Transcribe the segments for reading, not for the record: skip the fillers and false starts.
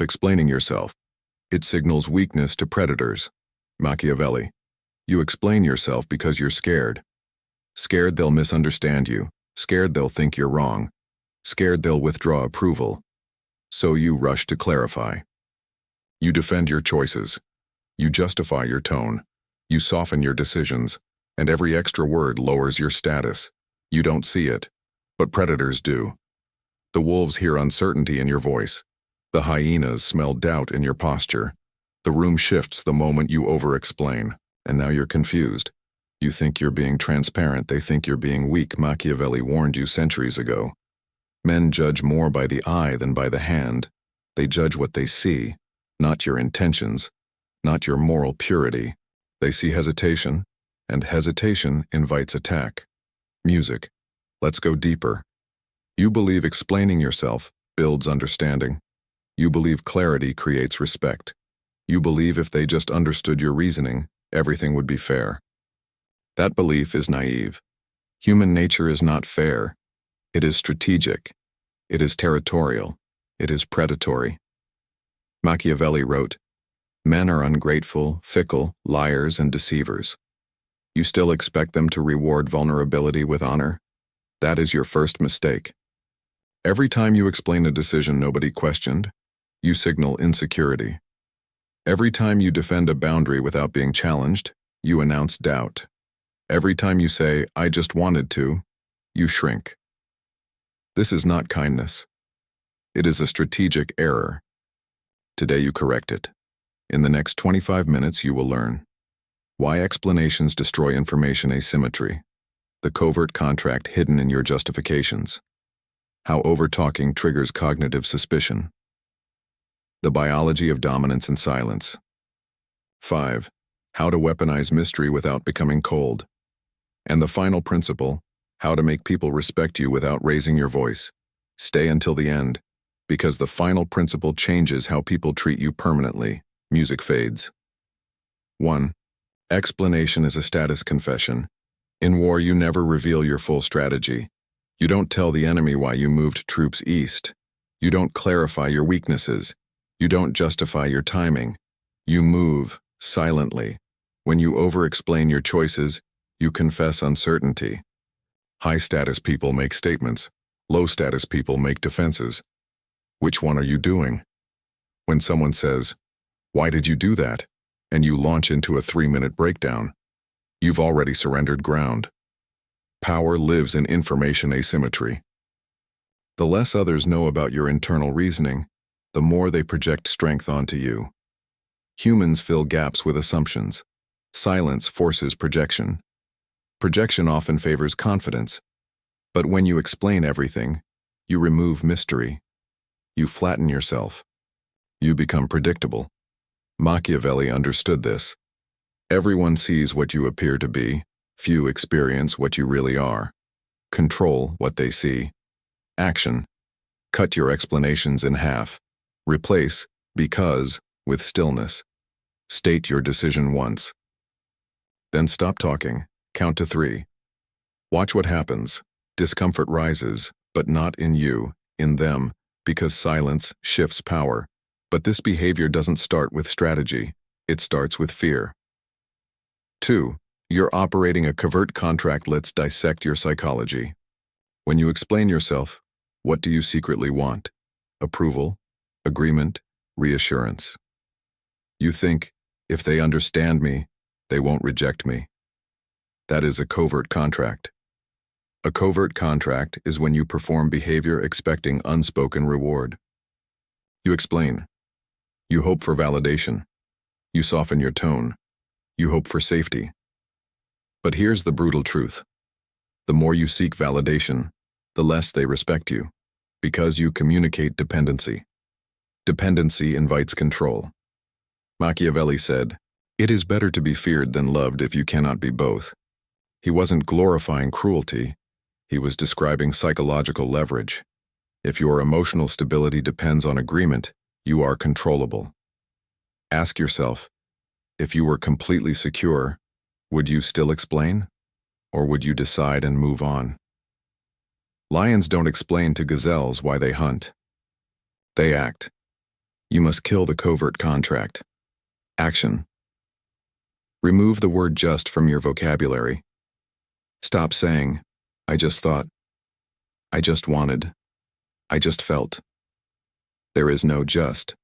explaining yourself. It signals weakness to predators. Machiavelli. You explain yourself because you're scared. Scared they'll misunderstand you. Scared they'll think you're wrong. Scared they'll withdraw approval. So you rush to clarify. You defend your choices. You justify your tone. You soften your decisions, and every extra word lowers your status. You don't see it, but predators do. The wolves hear uncertainty in your voice. The hyenas smell doubt in your posture. The room shifts the moment you over-explain, and now you're confused. You think you're being transparent, they think you're being weak. Machiavelli warned you centuries ago. Men judge more by the eye than by the hand. They judge what they see, not your intentions, not your moral purity. They see hesitation, and hesitation invites attack. Music. Let's go deeper. You believe explaining yourself builds understanding. You believe clarity creates respect. You believe if they just understood your reasoning, everything would be fair. That belief is naive. Human nature is not fair. It is strategic. It is territorial. It is predatory. Machiavelli wrote, "Men are ungrateful, fickle, liars, and deceivers. You still expect them to reward vulnerability with honor? That is your first mistake. Every time you explain a decision nobody questioned, you signal insecurity. Every time you defend a boundary without being challenged, you announce doubt. Every time you say, 'I just wanted to,' you shrink. This is not kindness. It is a strategic error. Today you correct it. In the next 25 minutes you will learn why explanations destroy information asymmetry, the covert contract hidden in your justifications, how over-talking triggers cognitive suspicion, the biology of dominance and silence. 5. How to weaponize mystery without becoming cold. And the final principle, how to make people respect you without raising your voice. Stay until the end, because the final principle changes how people treat you permanently. Music fades. 1. Explanation is a status confession. In war, you never reveal your full strategy. You don't tell the enemy why you moved troops east. You don't clarify your weaknesses. You don't justify your timing. You move silently. When you over-explain your choices, you confess uncertainty. High-status people make statements. Low-status people make defenses. Which one are you doing? When someone says, "Why did you do that?" and you launch into a 3-minute breakdown, you've already surrendered ground. Power lives in information asymmetry. The less others know about your internal reasoning, the more they project strength onto you. Humans fill gaps with assumptions. Silence forces projection. Projection often favors confidence. But when you explain everything, you remove mystery. You flatten yourself. You become predictable. Machiavelli understood this. Everyone sees what you appear to be. Few experience what you really are. Control what they see. Action. Cut your explanations in half. Replace "because" with stillness. State your decision once. Then stop talking. Count to 3. Watch what happens. Discomfort rises, but not in you, in them, because silence shifts power. But this behavior doesn't start with strategy. It starts with fear. 2. You're operating a covert contract. Let's dissect your psychology. When you explain yourself, what do you secretly want? Approval, agreement, reassurance. You think, if they understand me, they won't reject me. That is a covert contract. A covert contract is when you perform behavior expecting unspoken reward. You explain. You hope for validation. You soften your tone. You hope for safety. But here's the brutal truth. The more you seek validation, the less they respect you, because you communicate dependency. Dependency invites control. Machiavelli said, "It is better to be feared than loved if you cannot be both." He wasn't glorifying cruelty. He was describing psychological leverage. If your emotional stability depends on agreement, you are controllable. Ask yourself, if you were completely secure, would you still explain? Or would you decide and move on? Lions don't explain to gazelles why they hunt. They act. You must kill the covert contract. Action. Remove the word just from your vocabulary. Stop saying, I just thought, I just wanted, I just felt. There is no just.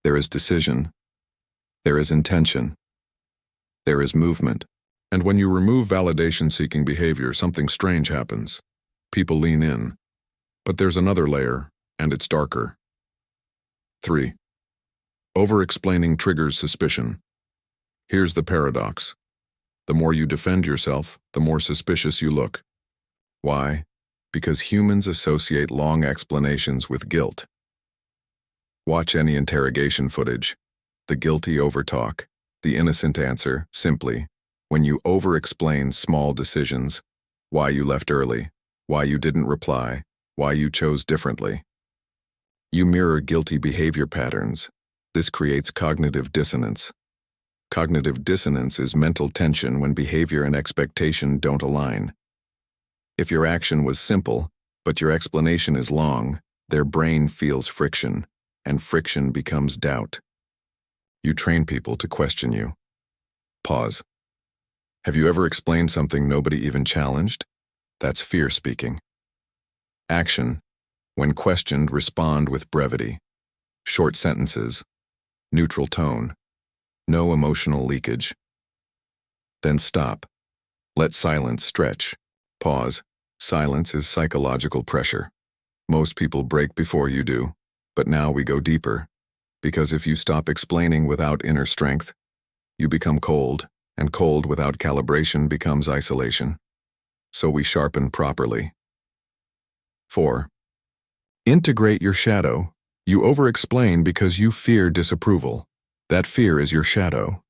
There is decision. There is intention. There is movement. And when you remove validation-seeking behavior, something strange happens. People lean in. But there's another layer, and it's darker. 3. Over-explaining triggers suspicion. Here's the paradox. The more you defend yourself, the more suspicious you look. Why? Because humans associate long explanations with guilt. Watch any interrogation footage. The guilty overtalk, the innocent answer, simply, when you over-explain small decisions, why you left early, why you didn't reply, why you chose differently. You mirror guilty behavior patterns. This creates cognitive dissonance. Cognitive dissonance is mental tension when behavior and expectation don't align. If your action was simple, but your explanation is long, their brain feels friction, and friction becomes doubt. You train people to question you. Pause. Have you ever explained something nobody even challenged? That's fear speaking. Action. When questioned, respond with brevity. Short sentences. Neutral tone. No emotional leakage. Then stop. Let silence stretch. Pause. Silence is psychological pressure. Most people break before you do, but now we go deeper. Because if you stop explaining without inner strength, you become cold, and cold without calibration becomes isolation. So we sharpen properly. 4. Integrate your shadow. You over-explain because you fear disapproval. That fear is your shadow.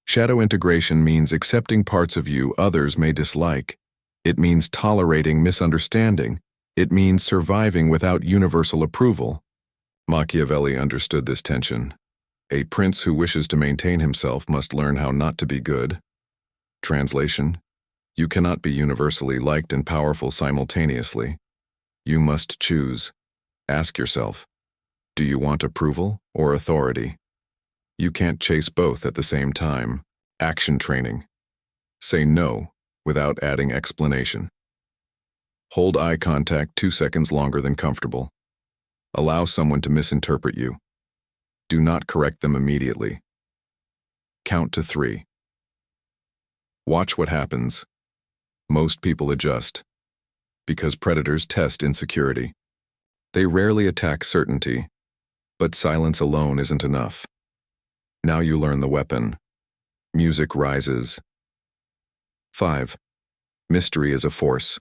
Shadow integration means accepting parts of you others may dislike. It means tolerating misunderstanding. It means surviving without universal approval. Machiavelli understood this tension. A prince who wishes to maintain himself must learn how not to be good. Translation: you cannot be universally liked and powerful simultaneously. You must choose. Ask yourself, do you want approval or authority? You can't chase both at the same time. Action training. Say no without adding explanation. Hold eye contact 2 seconds longer than comfortable. Allow someone to misinterpret you. Do not correct them immediately. Count to 3. Watch what happens. Most people adjust. Because predators test insecurity. They rarely attack certainty, but silence alone isn't enough. Now you learn the weapon. Music rises. 5. Mystery is a force.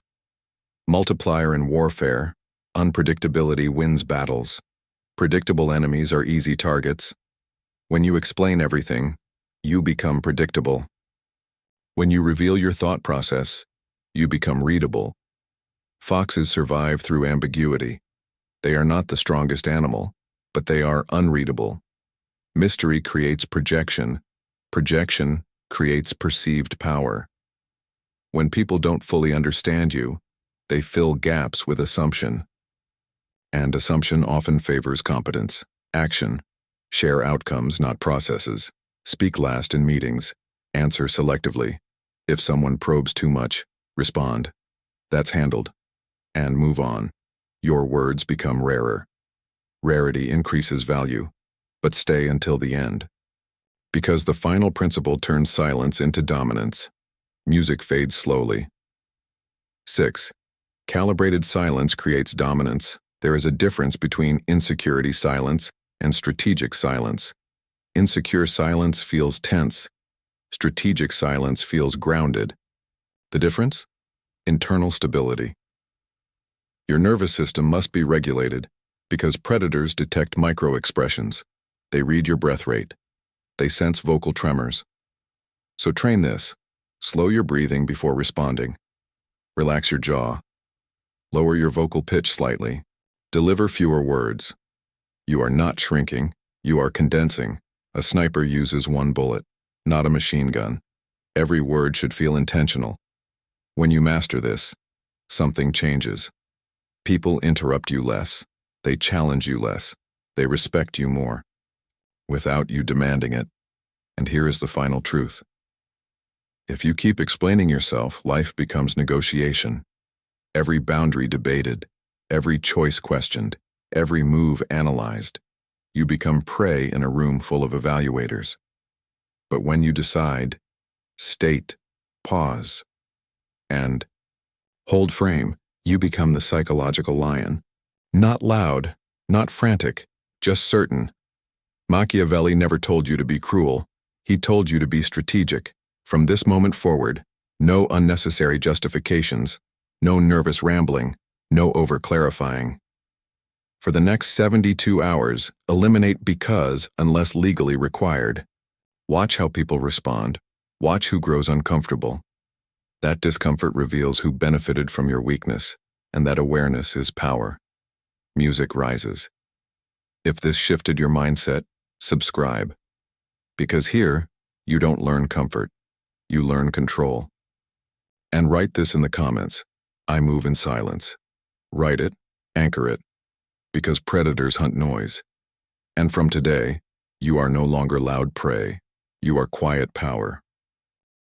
Multiplier in warfare. Unpredictability wins battles. Predictable enemies are easy targets. When you explain everything, you become predictable. When you reveal your thought process, you become readable. Foxes survive through ambiguity. They are not the strongest animal, but they are unreadable. Mystery creates projection. Projection creates perceived power. When people don't fully understand you, they fill gaps with assumption. And assumption often favors competence. Action. Share outcomes, not processes. Speak last in meetings. Answer selectively. If someone probes too much, respond. That's handled. And move on. Your words become rarer. Rarity increases value, but stay until the end. Because the final principle turns silence into dominance. Music fades slowly. 6. Calibrated silence creates dominance. There is a difference between insecurity silence and strategic silence. Insecure silence feels tense. Strategic silence feels grounded. The difference? Internal stability. Your nervous system must be regulated because predators detect micro-expressions. They read your breath rate. They sense vocal tremors. So train this. Slow your breathing before responding. Relax your jaw. Lower your vocal pitch slightly. Deliver fewer words. You are not shrinking. You are condensing. A sniper uses one bullet, not a machine gun. Every word should feel intentional. When you master this, something changes. People interrupt you less. They challenge you less. They respect you more, without you demanding it. And here is the final truth. If you keep explaining yourself, life becomes negotiation. Every boundary debated, every choice questioned, every move analyzed. You become prey in a room full of evaluators. But when you decide, state, pause, and hold frame, you become the psychological lion. Not loud, not frantic, just certain. Machiavelli never told you to be cruel. He told you to be strategic. From this moment forward, no unnecessary justifications, no nervous rambling, no over-clarifying. For the next 72 hours, eliminate because unless legally required. Watch how people respond. Watch who grows uncomfortable. That discomfort reveals who benefited from your weakness, and that awareness is power. Music rises. If this shifted your mindset, subscribe. Because here, you don't learn comfort, you learn control. And write this in the comments. I move in silence. Write it, anchor it. Because predators hunt noise. And from today, you are no longer loud prey. You are quiet power.